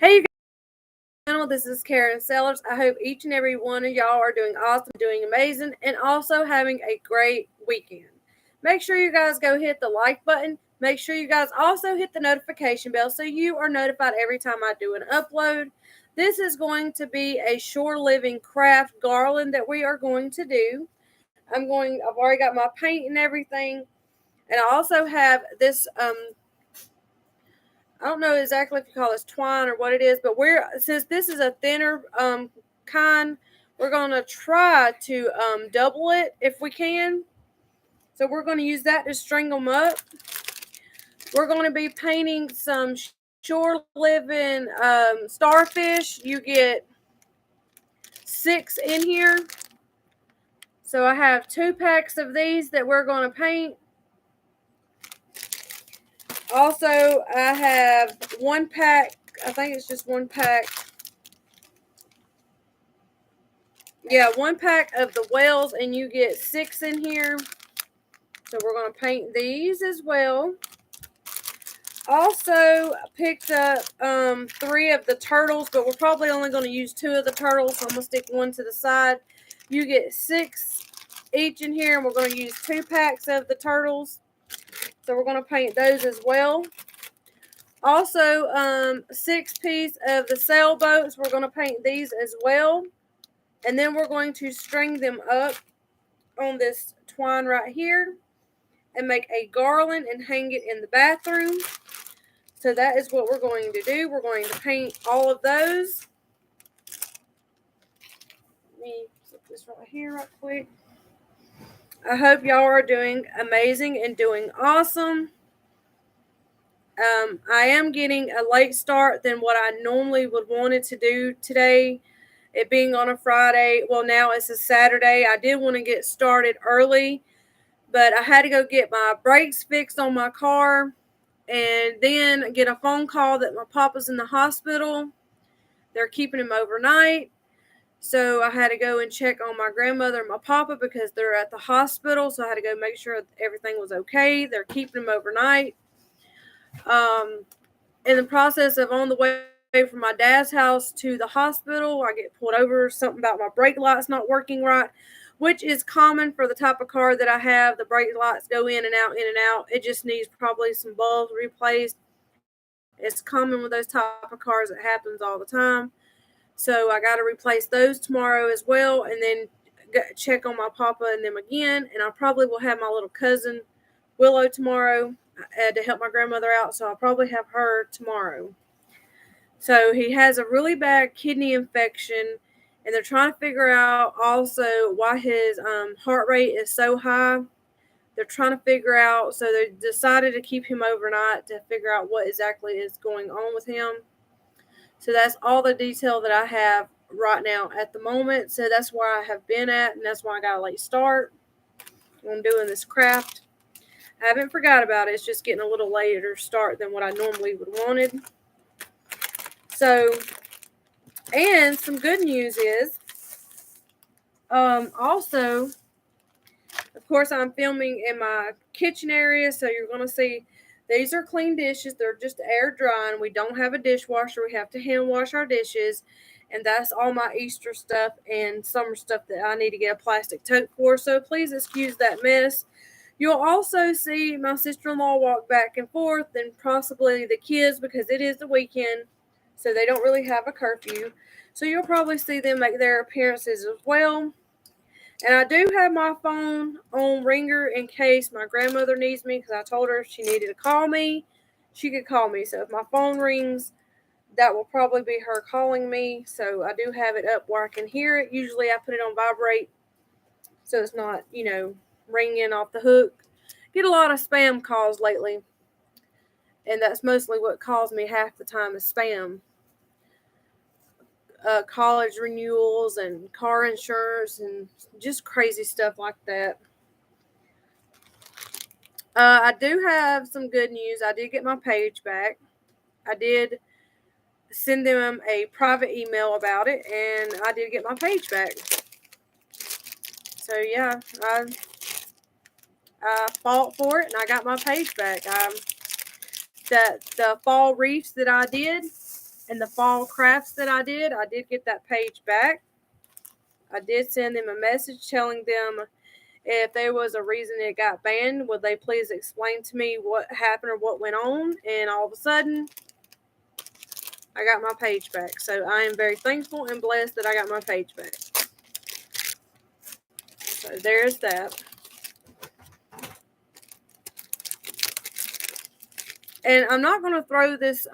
Hey, you guys, this is Karen Sellers. I hope each and every one of y'all are doing awesome, doing amazing, and also having a great weekend. Make sure you guys go hit the like button. Make sure you guys also hit the notification bell so you are notified every time I do an upload. This is going to be a Shore Living craft garland that we are going to do. I've already got my paint and everything, and I also have this I don't know exactly if you call this twine or what it is, but since this is a thinner kind, we're going to try to double it if we can. So we're going to use that to string them up. We're going to be painting some shore living starfish. You get 6 in here. So I have 2 packs of these that we're going to paint. Also, I have 1 pack. I think it's just 1 pack. Yeah, 1 pack of the whales, and you get 6 in here. So we're going to paint these as well. Also picked up 3 of the turtles, but we're probably only going to use 2 of the turtles. So I'm going to stick 1 to the side. You get 6 each in here, and we're going to use 2 packs of the turtles. So we're going to paint those as well. Also, 6 pieces of the sailboats. We're going to paint these as well. And then we're going to string them up on this twine right here and make a garland and hang it in the bathroom. So that is what we're going to do. We're going to paint all of those. Let me put this right here right quick. I hope y'all are doing amazing and doing awesome. I am getting a late start than what I normally would wanted to do today. It being on a Friday. Well, now it's a Saturday. I did want to get started early, but I had to go get my brakes fixed on my car and then get a phone call that my papa's in the hospital. They're keeping him overnight. So I had to go and check on my grandmother and my papa because they're at the hospital. So I had to go make sure everything was okay. They're keeping him overnight. In the process of on the way from my dad's house to the hospital, I get pulled over. Something about my brake lights not working right, which is common for the type of car that I have. The brake lights go in and out, in and out. It just needs probably some bulbs replaced. It's common with those type of cars. It happens all the time. So I got to replace those tomorrow as well, and then check on my papa and them again. And I probably will have my little cousin Willow tomorrow to help my grandmother out. So I'll probably have her tomorrow. So he has a really bad kidney infection, and they're trying to figure out also why his heart rate is so high. They're trying to figure out, so they decided to keep him overnight to figure out what exactly is going on with him. So that's all the detail that I have right now at the moment. So that's where I have been at, and that's why I got a late start on doing this craft. I haven't forgot about it. It's just getting a little later start than what I normally would wanted. So, and some good news is, also, of course, I'm filming in my kitchen area, so you're going to see these are clean dishes. They're just air drying. We don't have a dishwasher. We have to hand wash our dishes. And that's all my Easter stuff and summer stuff that I need to get a plastic tote for. So please excuse that mess. You'll also see my sister-in-law walk back and forth and possibly the kids because it is the weekend. So they don't really have a curfew. So you'll probably see them make their appearances as well. And I do have my phone on ringer in case my grandmother needs me because I told her if she needed to call me, she could call me. So if my phone rings, that will probably be her calling me. So I do have it up where I can hear it. Usually I put it on vibrate so it's not, ringing off the hook. Get a lot of spam calls lately. And that's mostly what calls me half the time is spam. College renewals and car insurance and just crazy stuff like that. I do have some good news. I did get my page back. I did send them a private email about it, and I did get my page back. So yeah, I fought for it, and I got my page back. The fall reefs that I did, And the fall crafts that I did get that page back. I did send them a message telling them if there was a reason it got banned, would they please explain to me what happened or what went on? And all of a sudden, I got my page back. So I am very thankful and blessed that I got my page back. So there's that. And I'm not going to throw this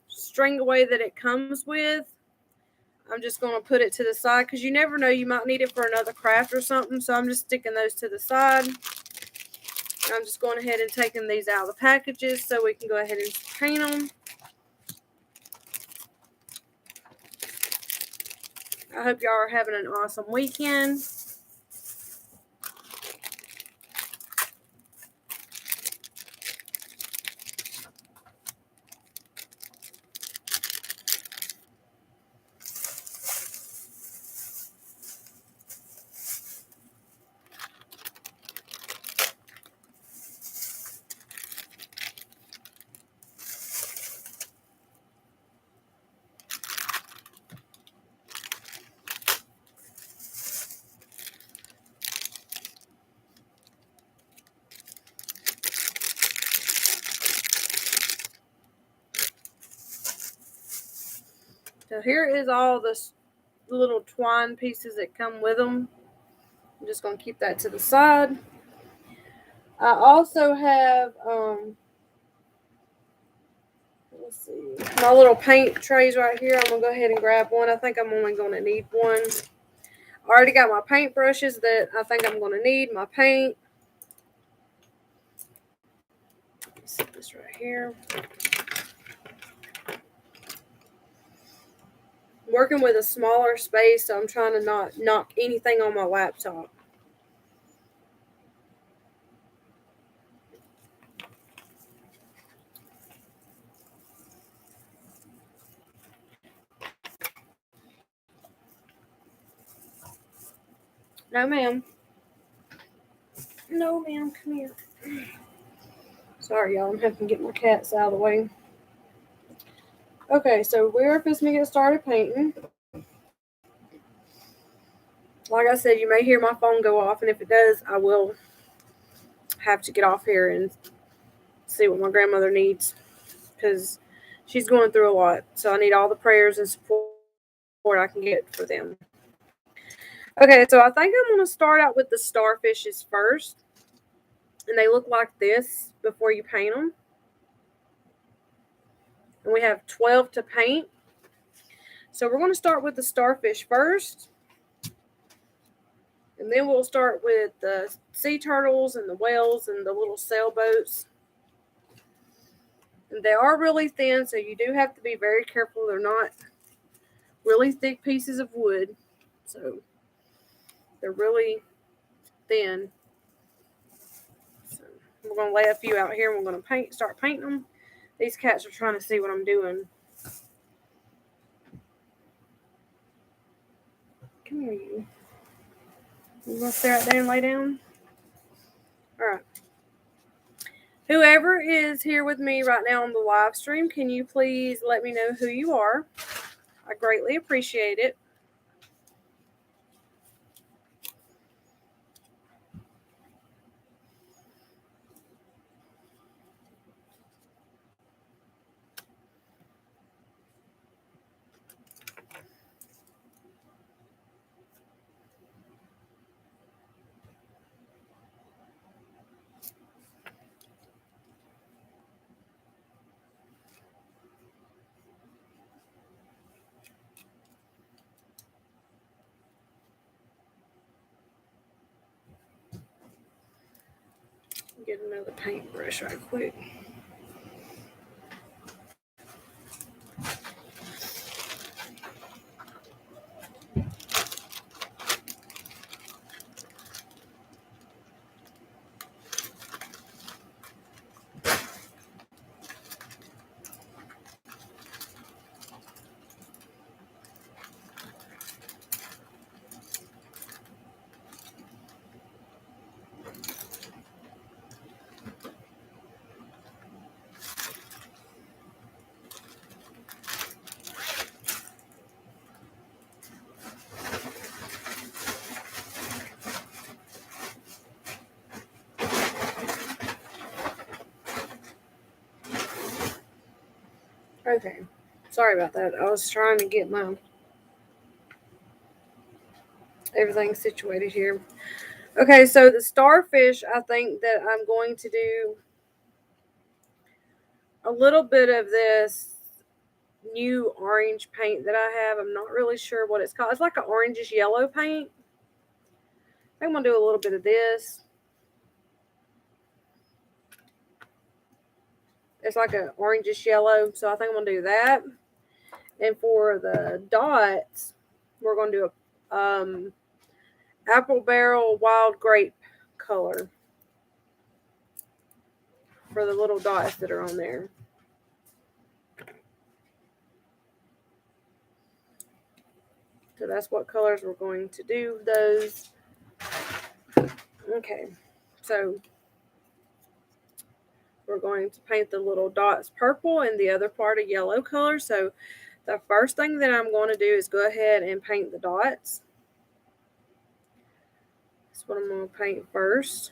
string away that it comes with. I'm just going to put it to the side because you never know. You might need it for another craft or something. So I'm just sticking those to the side. I'm just going ahead and taking these out of the packages so we can go ahead and paint them. I hope y'all are having an awesome weekend. So here is all the little twine pieces that come with them. I'm just going to keep that to the side. I also have, let's see, my little paint trays right here. I'm going to go ahead and grab one. I think I'm only going to need one. I already got my paint brushes that I think I'm going to need, my paint. Let's set this right here. I'm working with a smaller space, so I'm trying to not knock anything on my laptop. No, ma'am. No, ma'am, come here. Sorry, y'all. I'm having to get my cats out of the way. Okay, so we're supposed to get started painting. Like I said, you may hear my phone go off, and if it does, I will have to get off here and see what my grandmother needs because she's going through a lot. So I need all the prayers and support I can get for them. Okay, so I think I'm going to start out with the starfishes first. And they look like this before you paint them. And we have 12 to paint. So we're going to start with the starfish first. And then we'll start with the sea turtles and the whales and the little sailboats. And they are really thin, so you do have to be very careful. They're not really thick pieces of wood. So they're really thin. So we're going to lay a few out here and we're going to start painting them. These cats are trying to see what I'm doing. Come here, you. You want to stay right there and lay down? All right. Whoever is here with me right now on the live stream, can you please let me know who you are? I greatly appreciate it. Get another paintbrush right quick. Okay. Sorry about that. I was trying to get my everything situated here. Okay, so the starfish, I think that I'm going to do a little bit of this new orange paint that I have. I'm not really sure what it's called. It's like an orangish yellow paint. I think I'm going to do a little bit of this. It's like an orangish yellow, so I think I'm going to do that. And for the dots, we're going to do a apple barrel wild grape color for the little dots that are on there. So that's what colors we're going to do those. Okay, so we're going to paint the little dots purple and the other part a yellow color. So the first thing that I'm going to do is go ahead and paint the dots. That's what I'm going to paint first.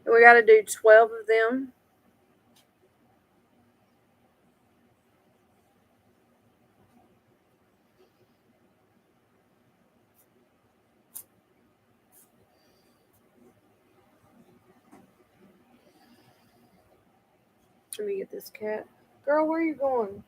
And we got to do 12 of them. Let me get this cat. Girl, where are you going?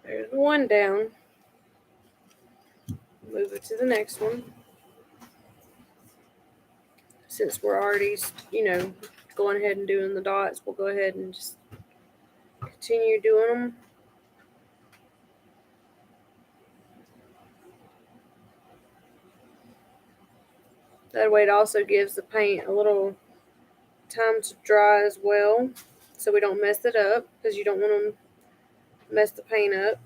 There's one down. Move it to the next one. Since we're already, going ahead and doing the dots, we'll go ahead and just continue doing them. That way it also gives the paint a little time to dry as well, so we don't mess it up, because you don't want to mess the paint up.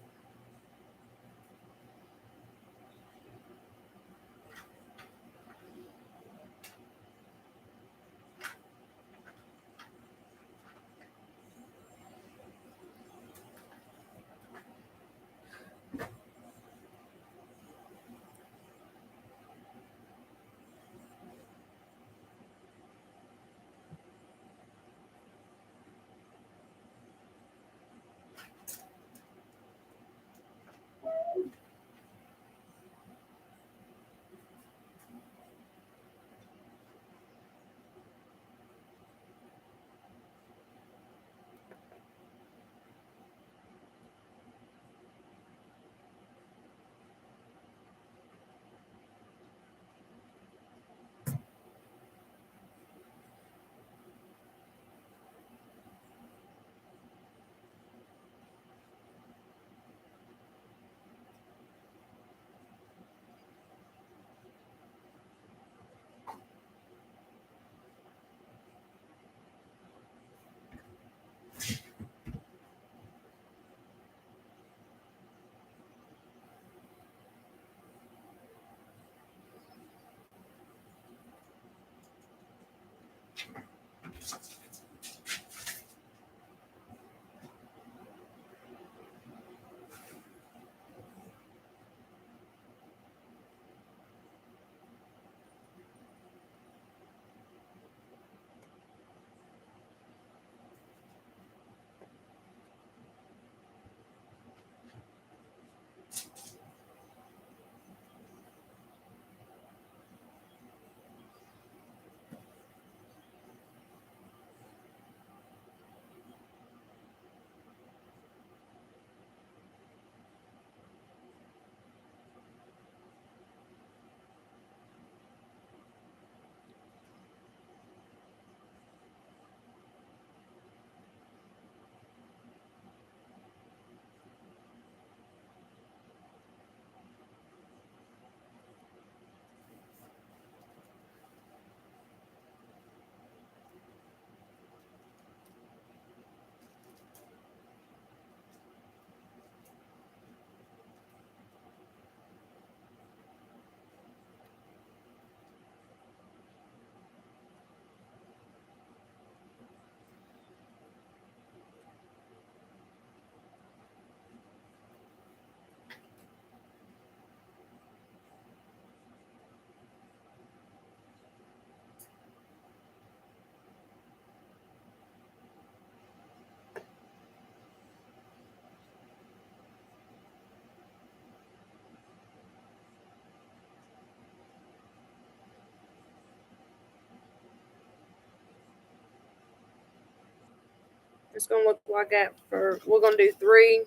It's gonna look like that for. We're gonna do 3,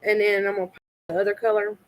and then I'm gonna paint the other color.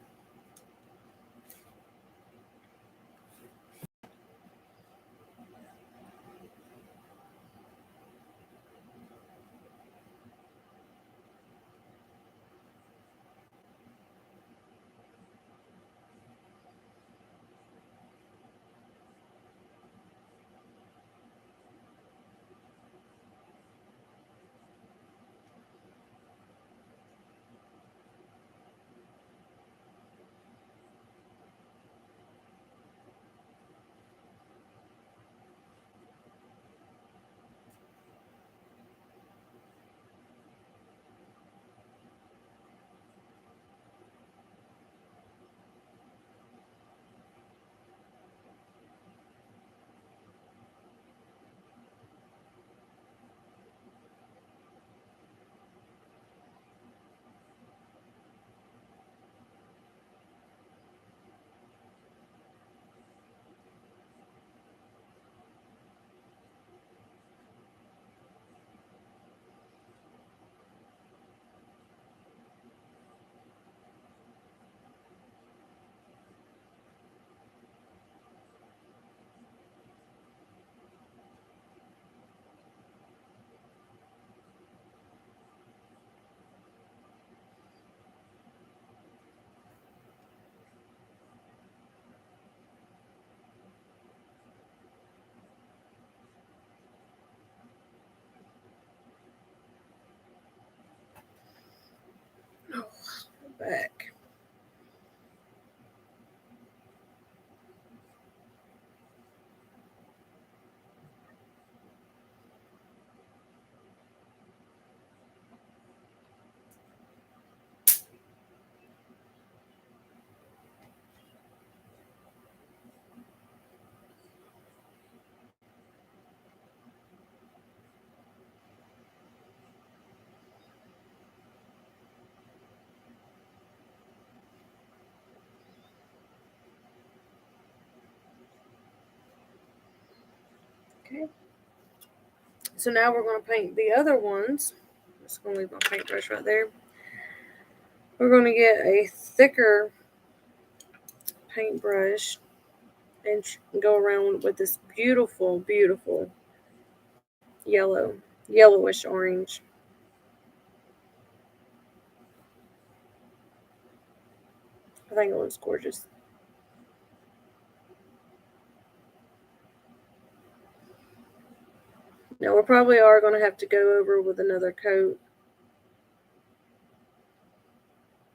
Oh, back. Okay. So now we're gonna paint the other ones. I'm just gonna leave my paintbrush right there. We're gonna get a thicker paintbrush and go around with this beautiful, beautiful yellowish orange. I think it looks gorgeous. Now we probably are going to have to go over with another coat,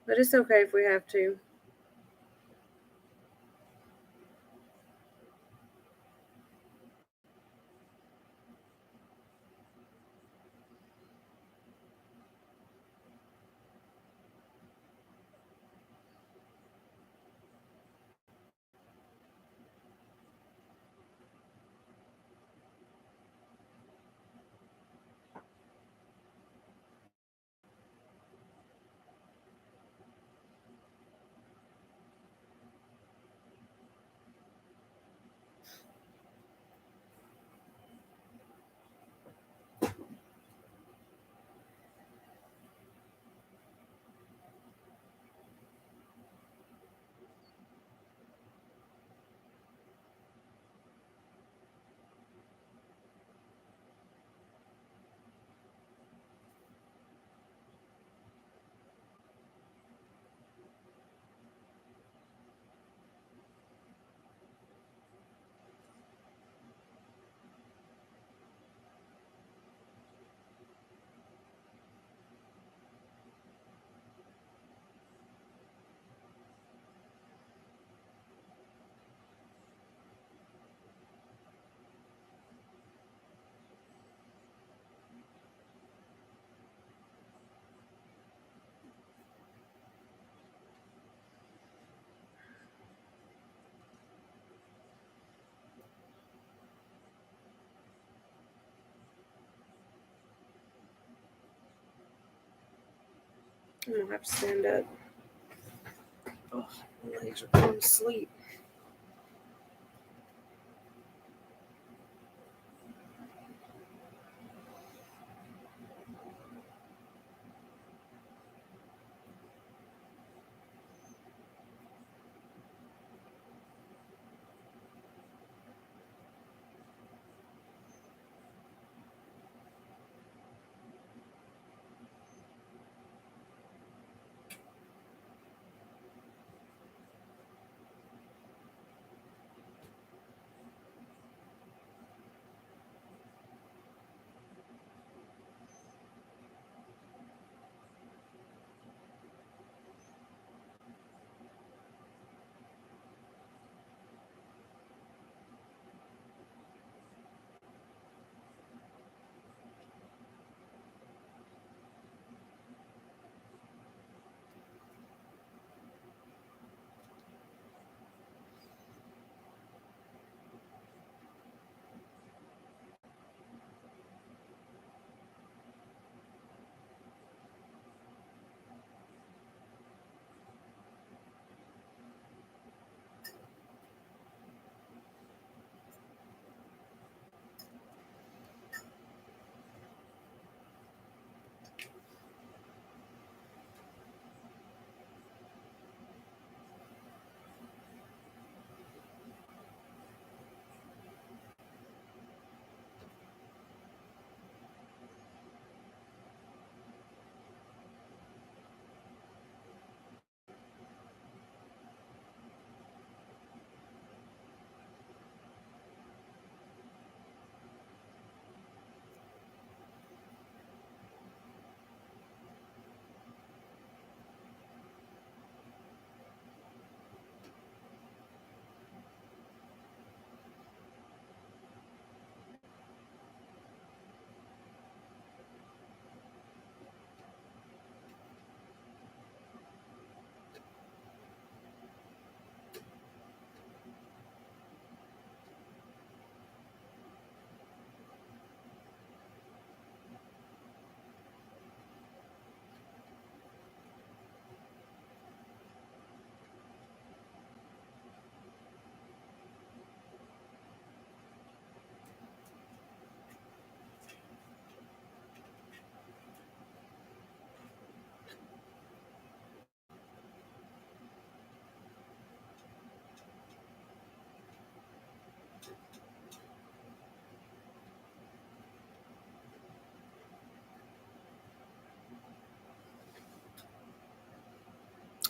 but it's okay if we have to. I'm gonna have to stand up. Oh, my legs are going to sleep.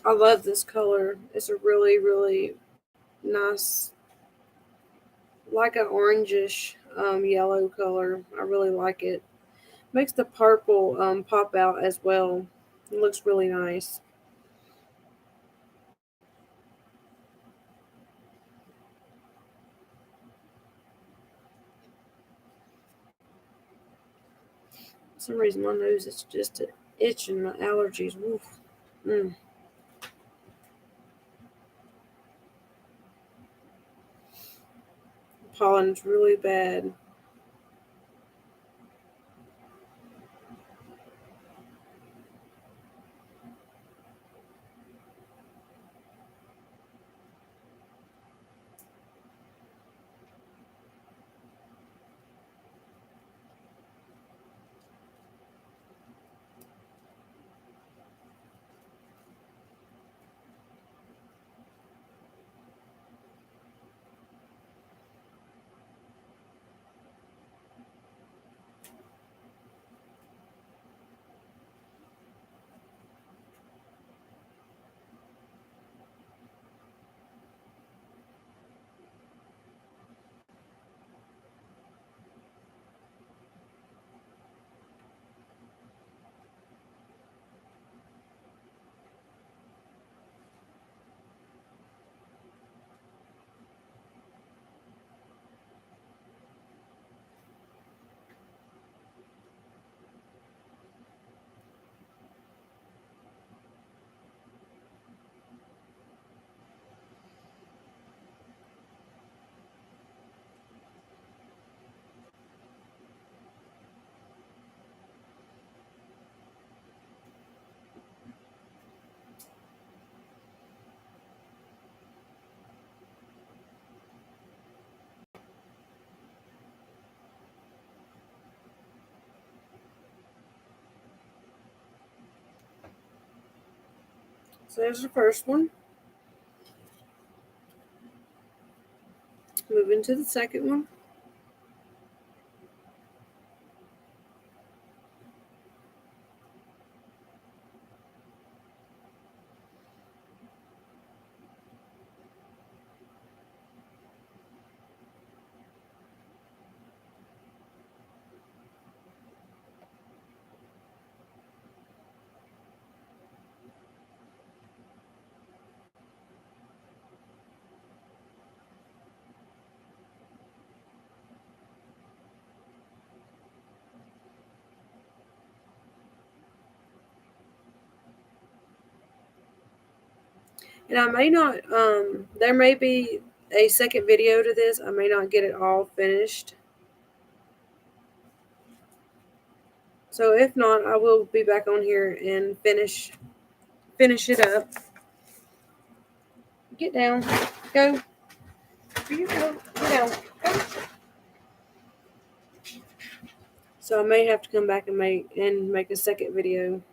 I love this color. It's a really, really nice, like an orangish yellow color. I really like it. Makes the purple pop out as well. It looks really nice. For some reason, my nose is just itching. My allergies. Woof. Mm. Pollen's really bad. So there's the first one. Moving to the second one. And I may not, there may be a second video to this. I may not get it all finished. So if not, I will be back on here and finish it up. Get down. Go. You go. Get down. Go. So I may have to come back and make a second video.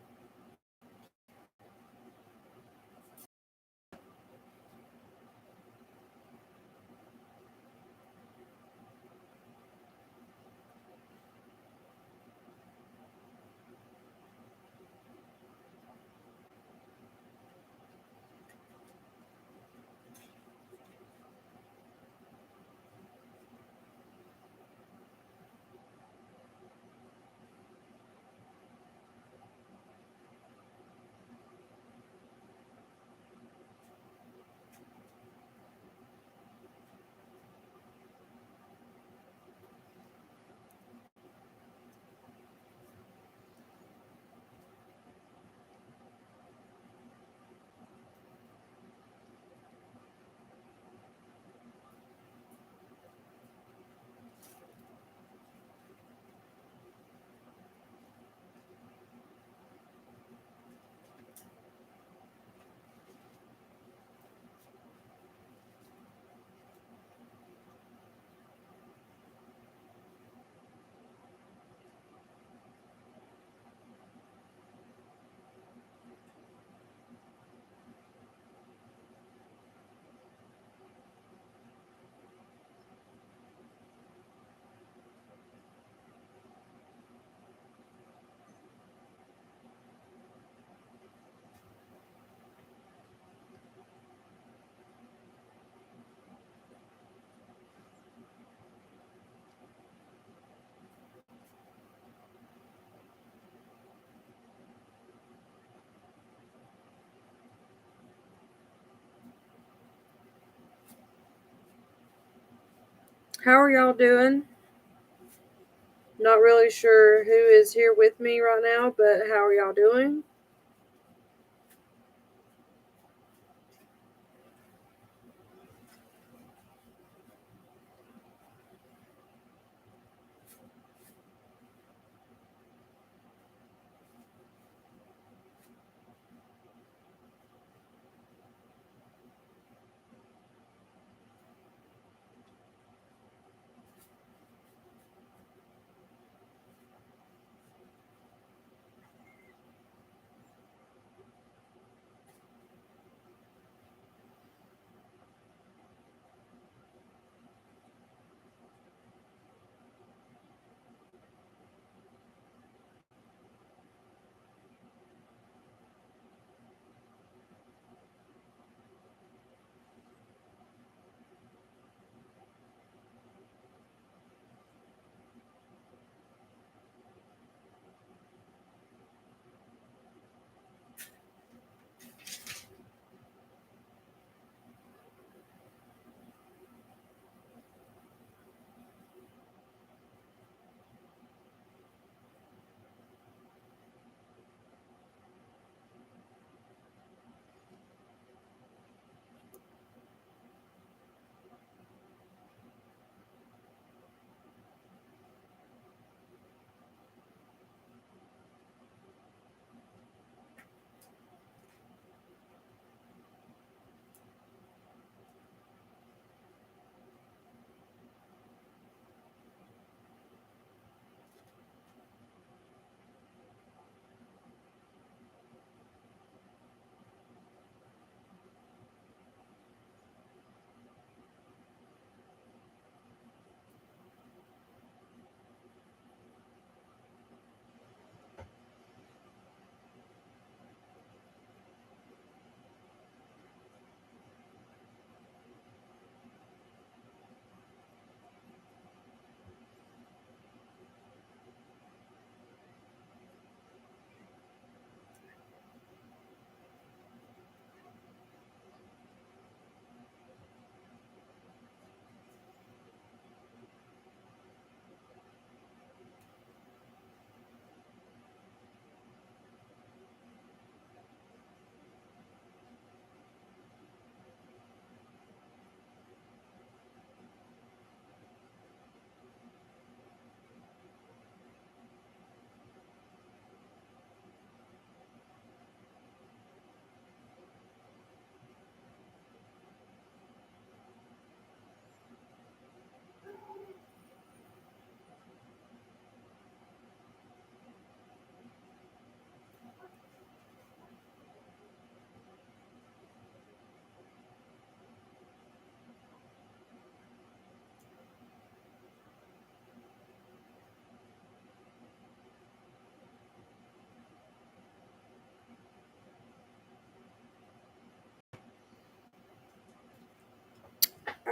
How are y'all doing? Not really sure who is here with me right now, but how are y'all doing?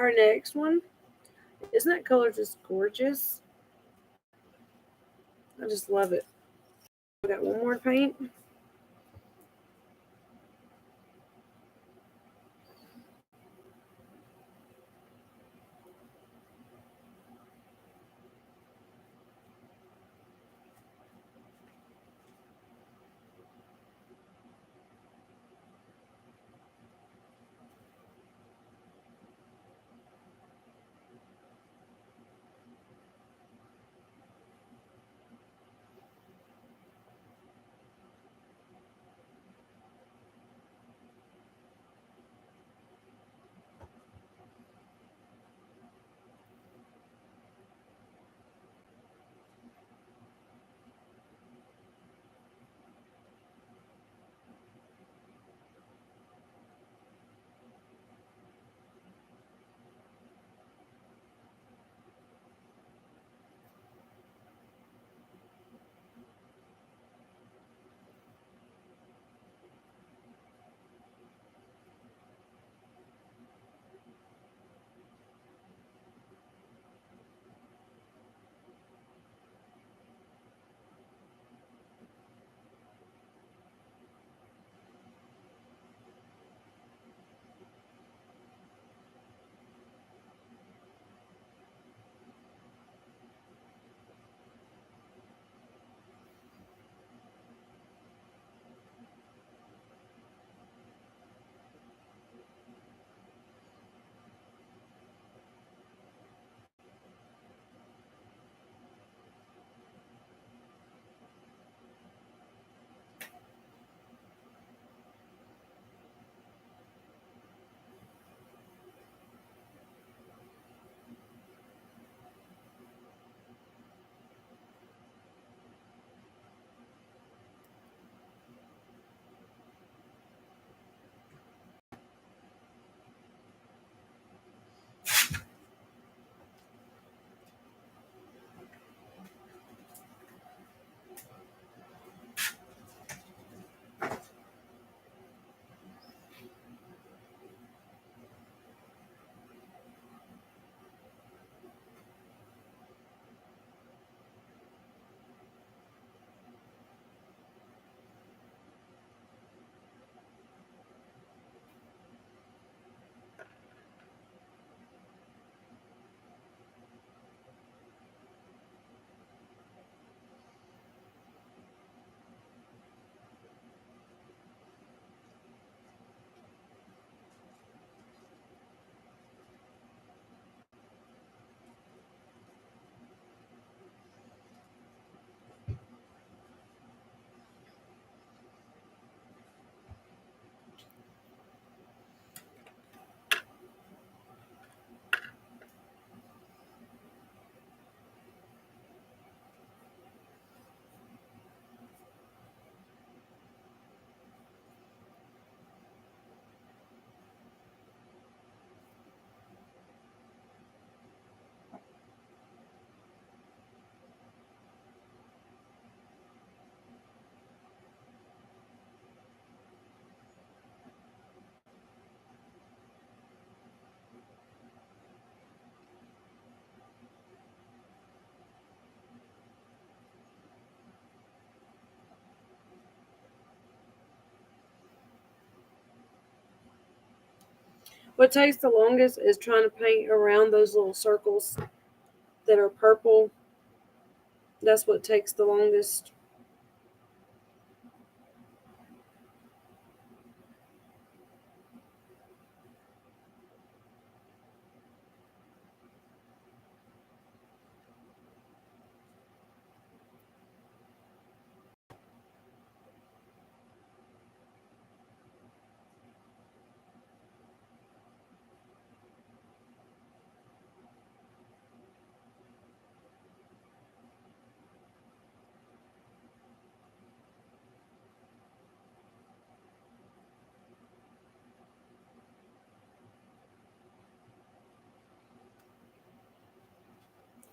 our next one. Isn't that color just gorgeous? I just love it. We got one more paint. What takes the longest is trying to paint around those little circles that are purple. That's what takes the longest.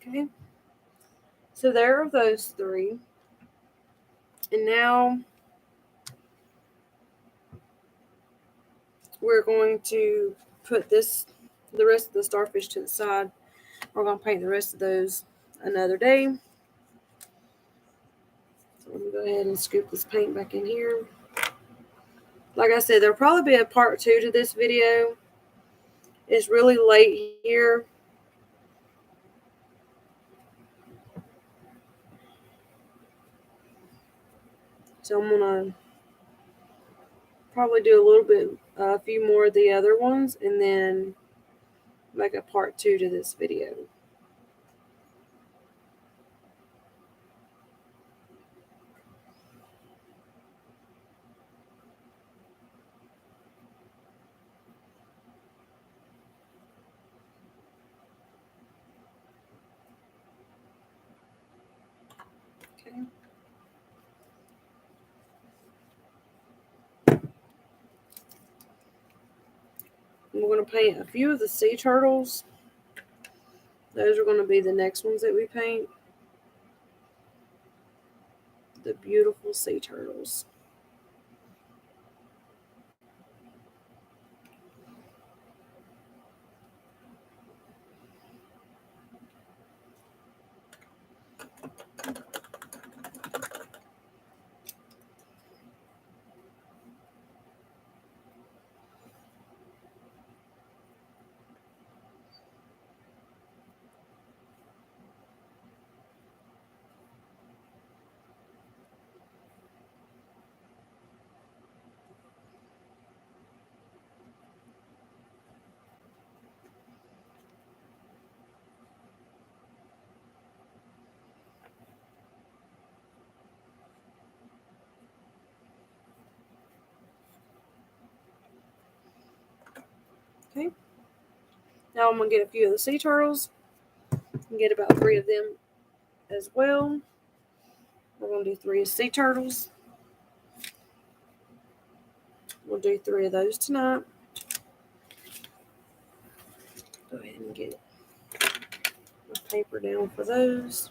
Okay. So there are those three. And now we're going to put this the rest of the starfish to the side. We're going to paint the rest of those another day. So I'm going to go ahead and scoop this paint back in here. Like I said, there'll probably be a part 2 to this video. It's really late here. So I'm going to probably do a few more of the other ones, and then make a part 2 to this video. Okay. We're going to paint a few of the sea turtles. Those are going to be the next ones that we paint. The beautiful sea turtles. Okay. Now I'm going to get a few of the sea turtles and get about 3 of them as well. We're going to do 3 sea turtles. We'll do 3 of those tonight. Go ahead and get my paper down for those.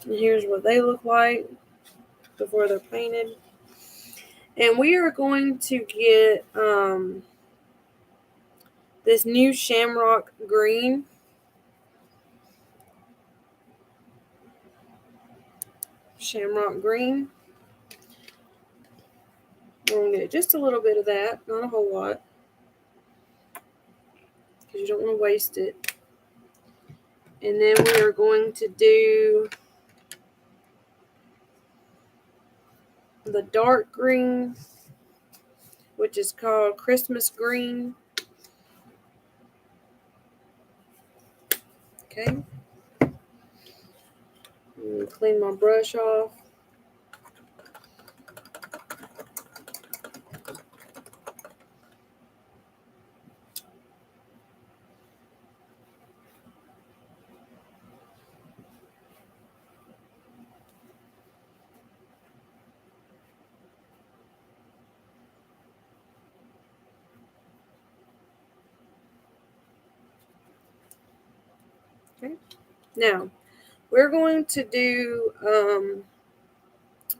And here's what they look like before they're painted. And we are going to get this new shamrock green. Shamrock green. We're going to get just a little bit of that, not a whole lot, because you don't want to waste it. And then we are going to do the dark green, which is called Christmas green. Okay. Clean my brush off. Okay. Now, we're going to do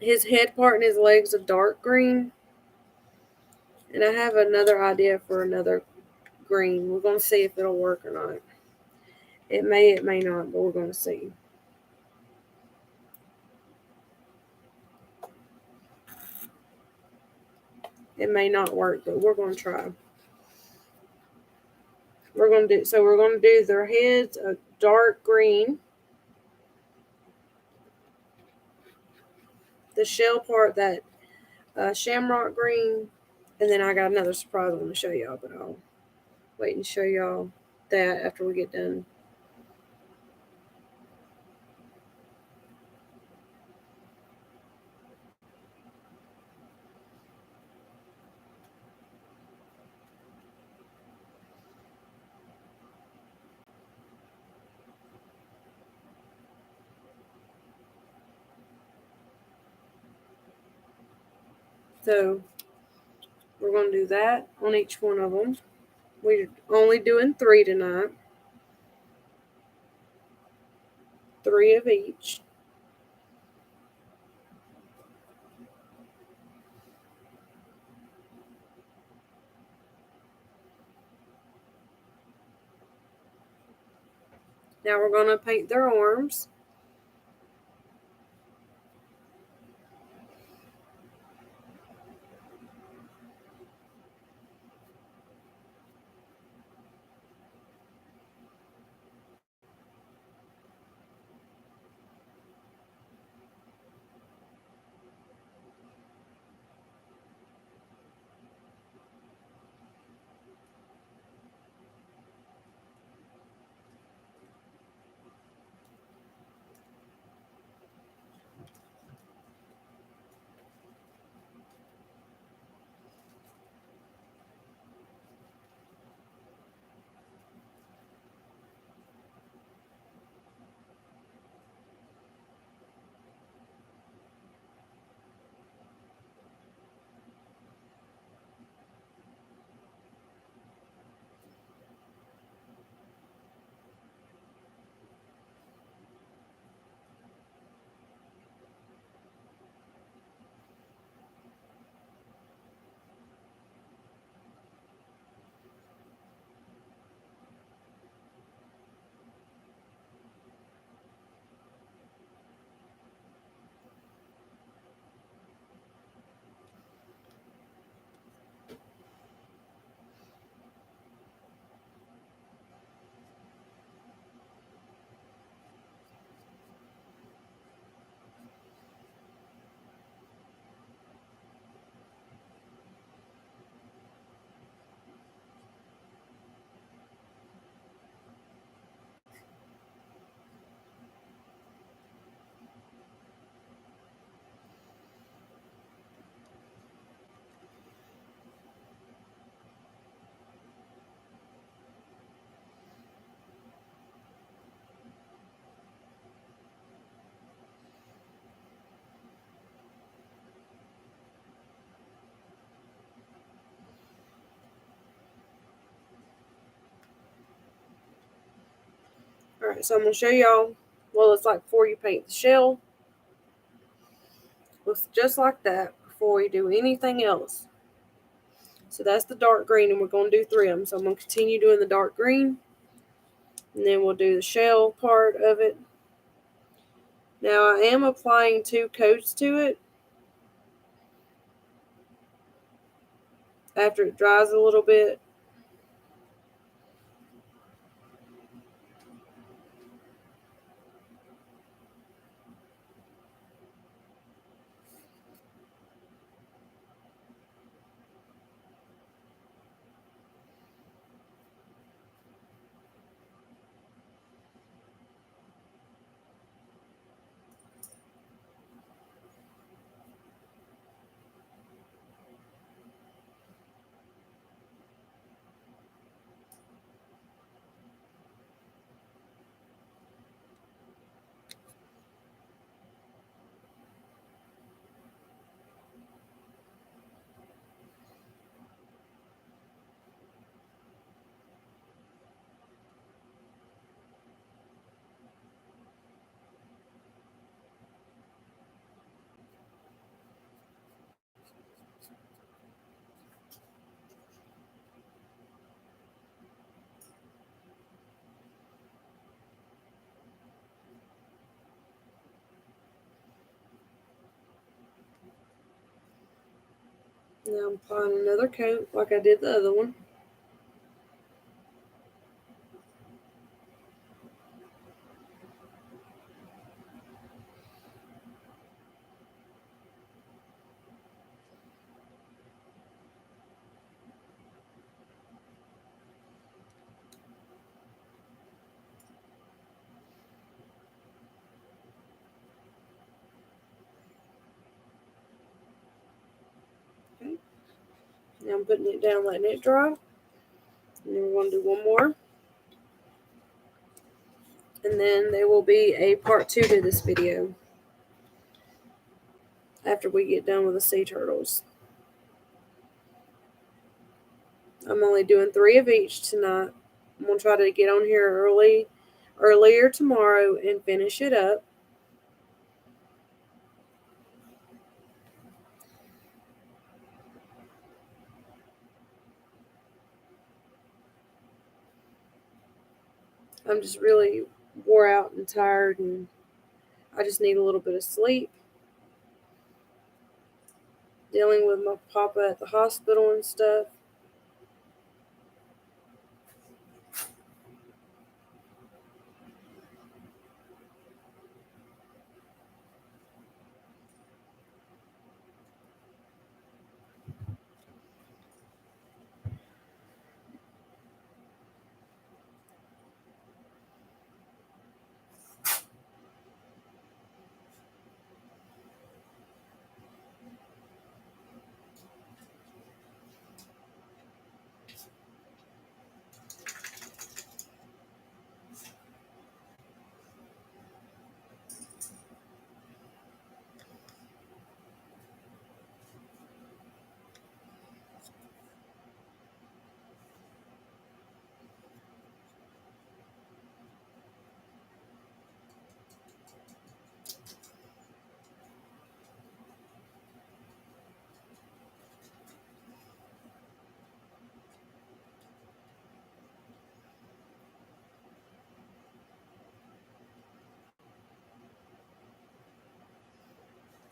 his head part and his legs a dark green. And I have another idea for another green. We're going to see if it'll work or not. It may not, but we're going to see. It may not work, but we're going to try. We're going to do their heads a dark green. The shell part, that shamrock green. And then I got another surprise I want to show y'all, but I'll wait and show y'all that after we get done. So we're going to do that on each one of them. We're only doing 3 tonight. 3 of each. Now we're going to paint their arms. Alright, so I'm going to show y'all what it looks like before you paint the shell. Looks just like that before we do anything else. So that's the dark green, and we're going to do 3 of them. So I'm going to continue doing the dark green, and then we'll do the shell part of it. Now I am applying 2 coats to it after it dries a little bit. Now I'm applying another coat like I did the other one. Okay. Now I'm putting it down, letting it dry. And then we're going to do one more. And then there will be a part 2 to this video after we get done with the sea turtles. I'm only doing 3 of each tonight. I'm going to try to get on here earlier tomorrow and finish it up. I'm just really wore out and tired, and I just need a little bit of sleep. Dealing with my papa at the hospital and stuff.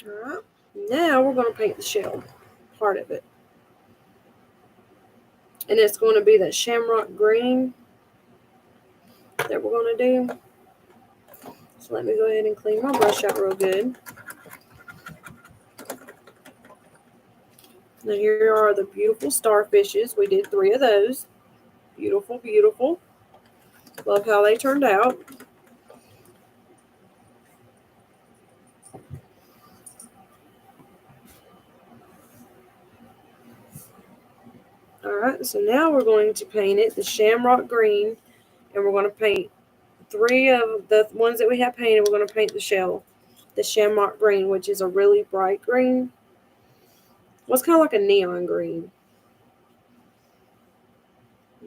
Alright, now we're going to paint the shell part of it. And it's going to be that shamrock green that we're going to do. So let me go ahead and clean my brush out real good. Now here are the beautiful starfishes. We did 3 of those. Beautiful, beautiful. Love how they turned out. Alright, so now we're going to paint it the shamrock green, and we're going to paint 3 of the ones that we have painted. We're going to paint the shell, the shamrock green, which is a really bright green. Well, it's kind of like a neon green.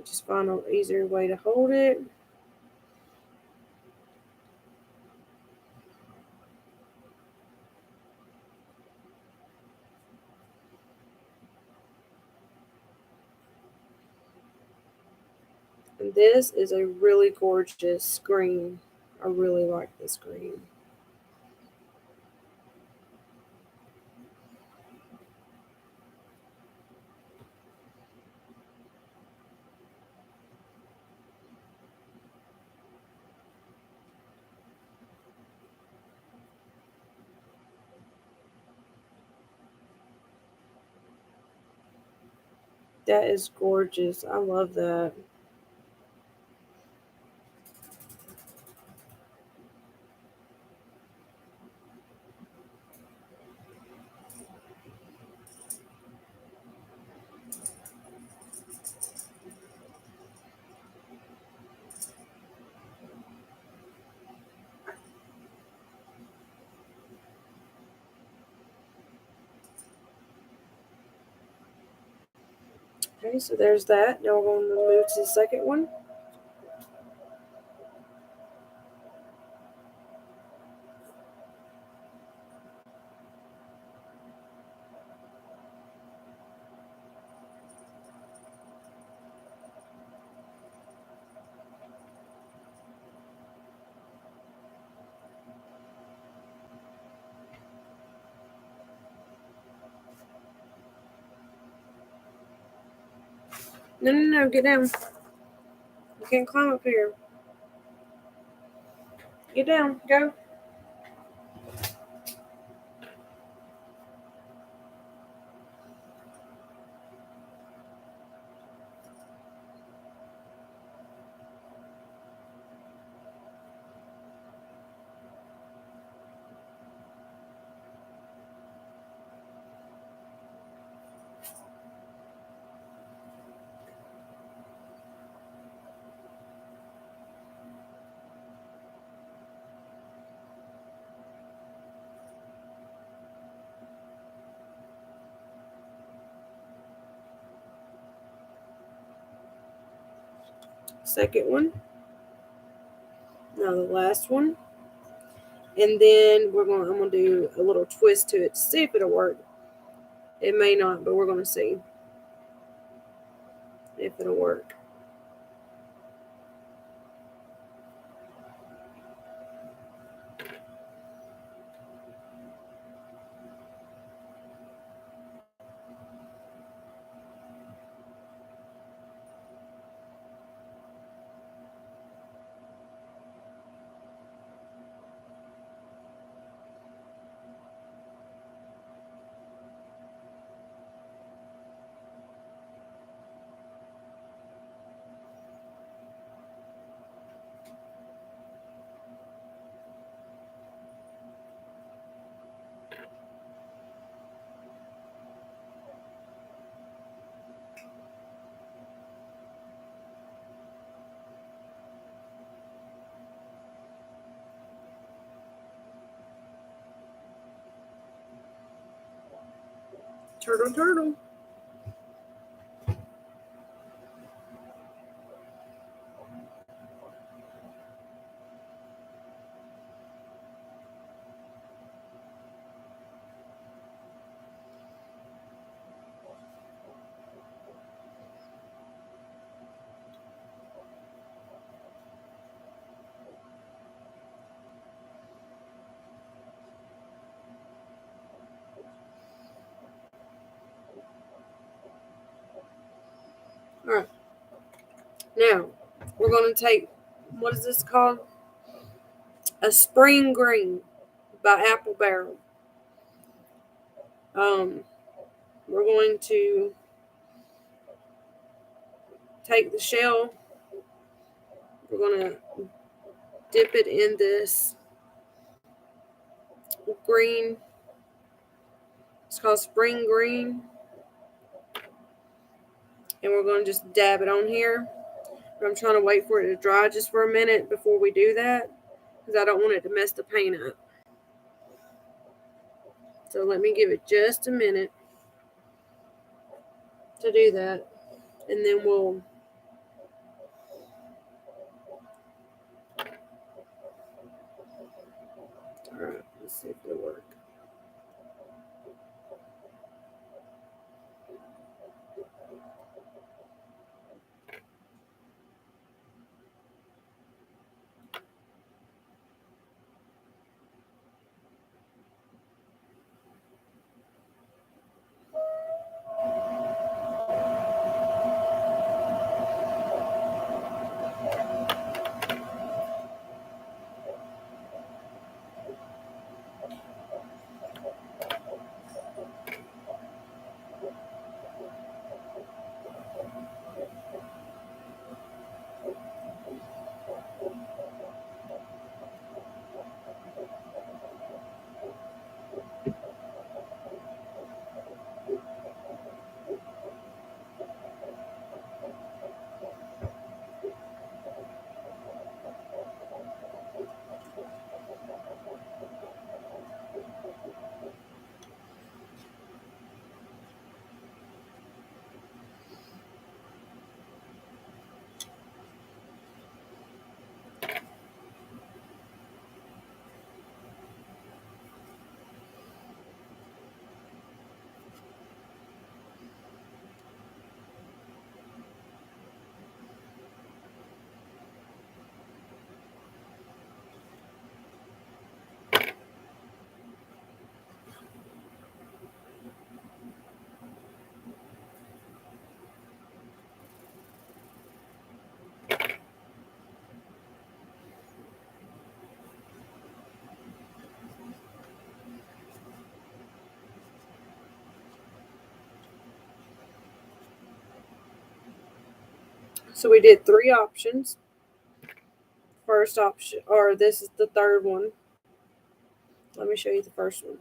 Just find an easier way to hold it. And this is a really gorgeous green. I really like this green. That is gorgeous. I love that. Okay, so there's that. Now we're going to move to the second one. No, get down. You can't climb up here. Get down, go. Second one. Now the last one. And then I'm gonna do a little twist to it to see if it'll work. It may not, but we're gonna see if it'll work. Turtle, turtle. All right. Now, we're going to take, what is this called? A Spring Green by Apple Barrel. We're going to take the shell. We're going to dip it in this green. It's called Spring Green. And we're going to just dab it on here. I'm trying to wait for it to dry just for a minute before we do that, because I don't want it to mess the paint up. So let me give it just a minute to do that, and then we'll all right, let's see if it'll work. So we did 3 options. First option, or this is the third one. Let me show you the first one.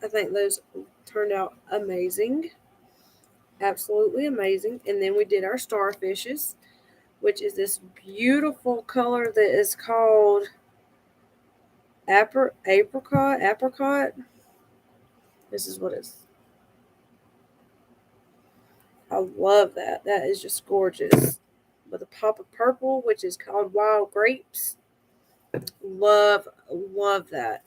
I think those turned out amazing. Absolutely amazing. And then we did our starfishes, which is this beautiful color that is called apricot. This is what it's. I love that. That is just gorgeous. With a pop of purple, which is called wild grapes. Love that.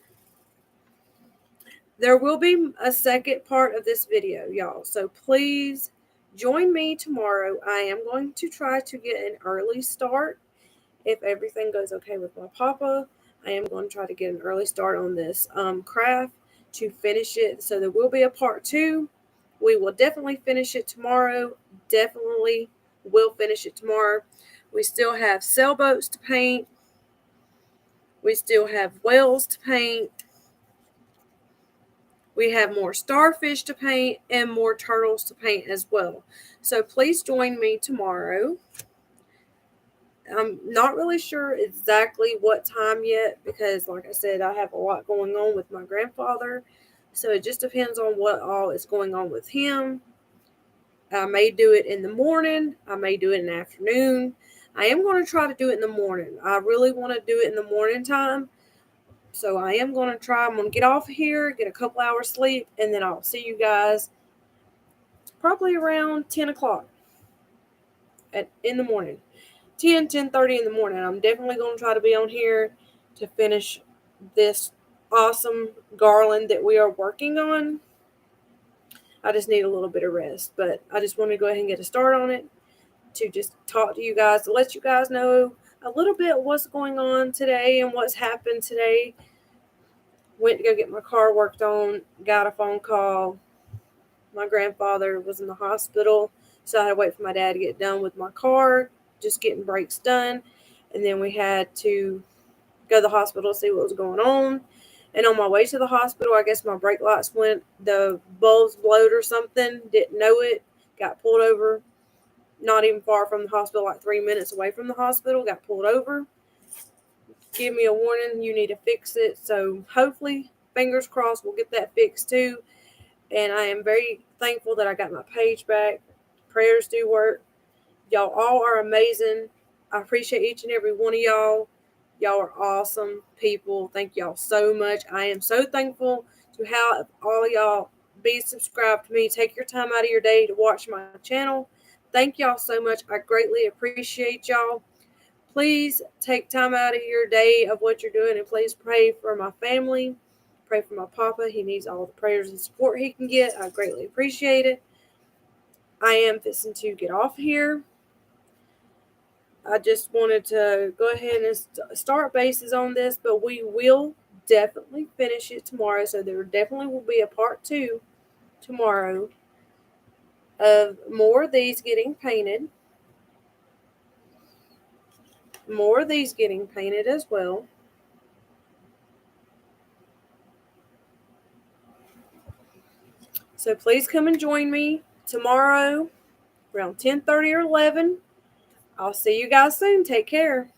There will be a second part of this video, y'all. So please join me tomorrow. I am going to try to get an early start. If everything goes okay with my papa, I am going to try to get an early start on this craft to finish it. So there will be a part 2. We will definitely finish it tomorrow. Definitely will finish it tomorrow. We still have sailboats to paint. We still have whales to paint. We have more starfish to paint and more turtles to paint as well. So please join me tomorrow. I'm not really sure exactly what time yet because, like I said, I have a lot going on with my grandfather. So it just depends on what all is going on with him. I may do it in the morning. I may do it in the afternoon. I am going to try to do it in the morning. I really want to do it in the morning time. So I am going to try. I'm going to get off here, get a couple hours sleep, and then I'll see you guys probably around 10 o'clock in the morning. 10:30 in the morning. I'm definitely going to try to be on here to finish this awesome garland that we are working on. I just need a little bit of rest, but I just wanted to go ahead and get a start on it to just talk to you guys, to let you guys know a little bit what's going on today and what's happened today. Went to go get my car worked on, got a phone call. My grandfather was in the hospital, so I had to wait for my dad to get done with my car, just getting brakes done. And then we had to go to the hospital to see what was going on. And on my way to the hospital, I guess my brake lights went, the bulbs blowed or something, didn't know it, got pulled over. Not even far from the hospital, like 3 minutes away from the hospital, got pulled over. Give me a warning, you need to fix it. So hopefully, fingers crossed, we'll get that fixed too. And I am very thankful that I got my page back. Prayers do work. Y'all all are amazing. I appreciate each and every one of y'all. Y'all are awesome people. Thank y'all so much. I am so thankful to have all of y'all be subscribed to me. Take your time out of your day to watch my channel. Thank y'all so much. I greatly appreciate y'all. Please take time out of your day of what you're doing and please pray for my family. Pray for my papa. He needs all the prayers and support he can get. I greatly appreciate it. I am fixing to get off here. I just wanted to go ahead and start bases on this, but we will definitely finish it tomorrow. So there definitely will be a part 2 tomorrow of more of these getting painted. More of these getting painted as well. So please come and join me tomorrow around 10:30 or 11. I'll see you guys soon. Take care.